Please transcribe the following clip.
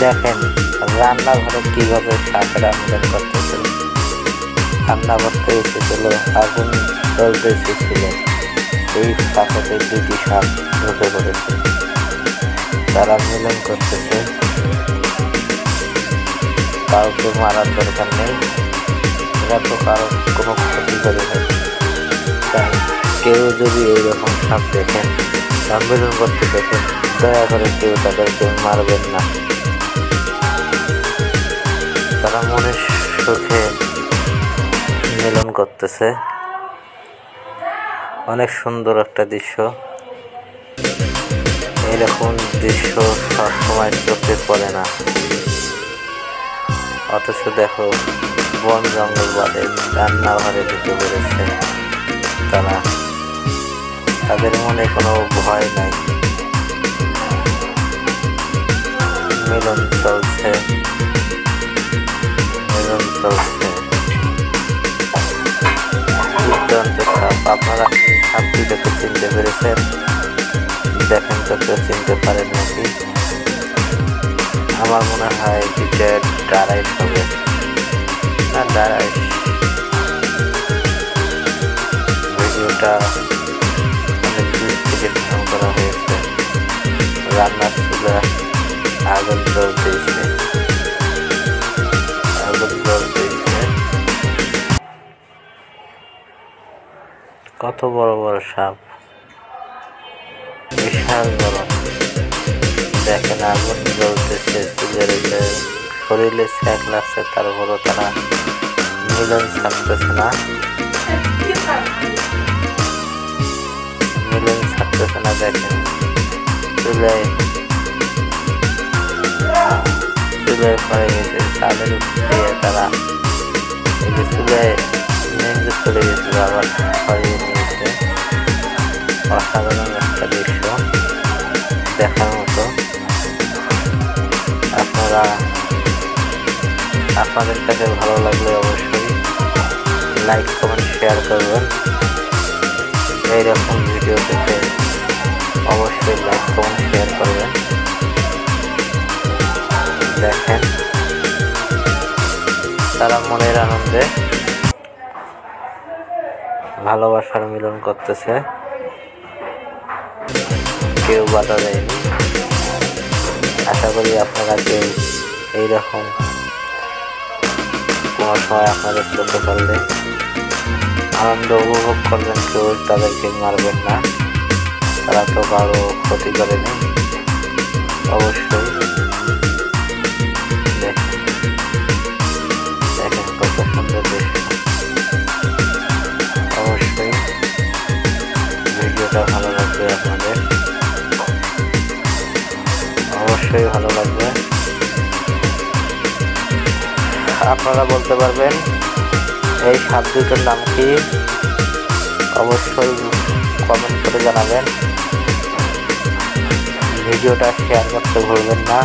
দেখেন রান্নাঘরে কিভাবে সাপেরা মিলন করতেছে। রান্না করতে এসেছিল, আগুন জ্বলতে এসেছিল, এই ফাঁকাতে দুটি সাপ ঢুকে পড়েছে। তারা মিলন করতেছে। কাউকে মারার দরকার নেই, এরা তো কারো কোনো ক্ষতি করে না। তাই কেউ যদি এইরকম সাপ দেখেন বা মিলন করতে দেখেন, দয়া করে কেউ তাদেরকে মারবেন না। তারা মনের সুখে মিলন করতেছে। অনেক সুন্দর একটা দৃশ্য। এইরকম দৃশ্য সবসময় চোখে পড়ে না, অথচ দেখো বন জঙ্গল বাদে রান্নাঘরে ঢুকে পড়েছে তারা। তাদের মনে কোনো ভয় নাই, মিলন চলছে, মিলন চলছে। দুর্দান্ত সাপ। আপনারা সাপটি দেখে চিনতে পেরেছেন? দেখেন তো কেউ চিনতে পারেন নাকি? আমার মনে হয় এটা ডারাইস হবে না, ডারাইস। ভিডিওটা অনেক দূর থেকে ফোন করা হয়েছে। রান্নার চুলা আগুন জ্বলতেছে, আগুন জ্বলতেছে। কত বড় বড় সাপ, বিশাল বড়। দেখেন আগুন জ্বলতেছে, চুলের শরীরে ছ্যাঁক লাগছে, তারপরও তারা মিলন ছাড়তেছে না, মিলন ছাড়তেছে না। দেখেন চুলায় চুলায় পড়ে গেছে, চালের উপর দিয়ে তারা এই যে চুলায় নেমে চলে গেছিল, আবার সরিয়ে নিয়েছে। অসাধারণ একটা দৃশ্য দেখার মতো। আপনাদের কাছে ভালো লাগলে অবশ্যই লাইক কমেন্ট শেয়ার করবেন। এইরকম ভিডিও পেতে অবশ্যই লাইক কমেন্ট শেয়ার করবেন। দেখেন তারা মনের আনন্দে ভালোবাসার মিলন করতেছে, কেউ বাধা দেয়নি। আশা করি আপনারা কেউ এইরকম কোনো সময় আপনাদের চোখে পড়লে আনন্দ উপভোগ করবেন, কেউ তাদেরকে মারবেন না, তারা তো কারো ক্ষতি করেনি। অবশ্যই দেখেন কত সুন্দর দৃশ্য। অবশ্যই ভিডিওটা ভালো লাগবে আপনাদের, অবশ্যই ভালো লাগবে। আপনারা বলতে পারবেন এই সাপ দুটোর নাম কি? অবশ্যই কমেন্ট করে জানাবেন। ভিডিওটা শেয়ার করতে ভুলবেন না।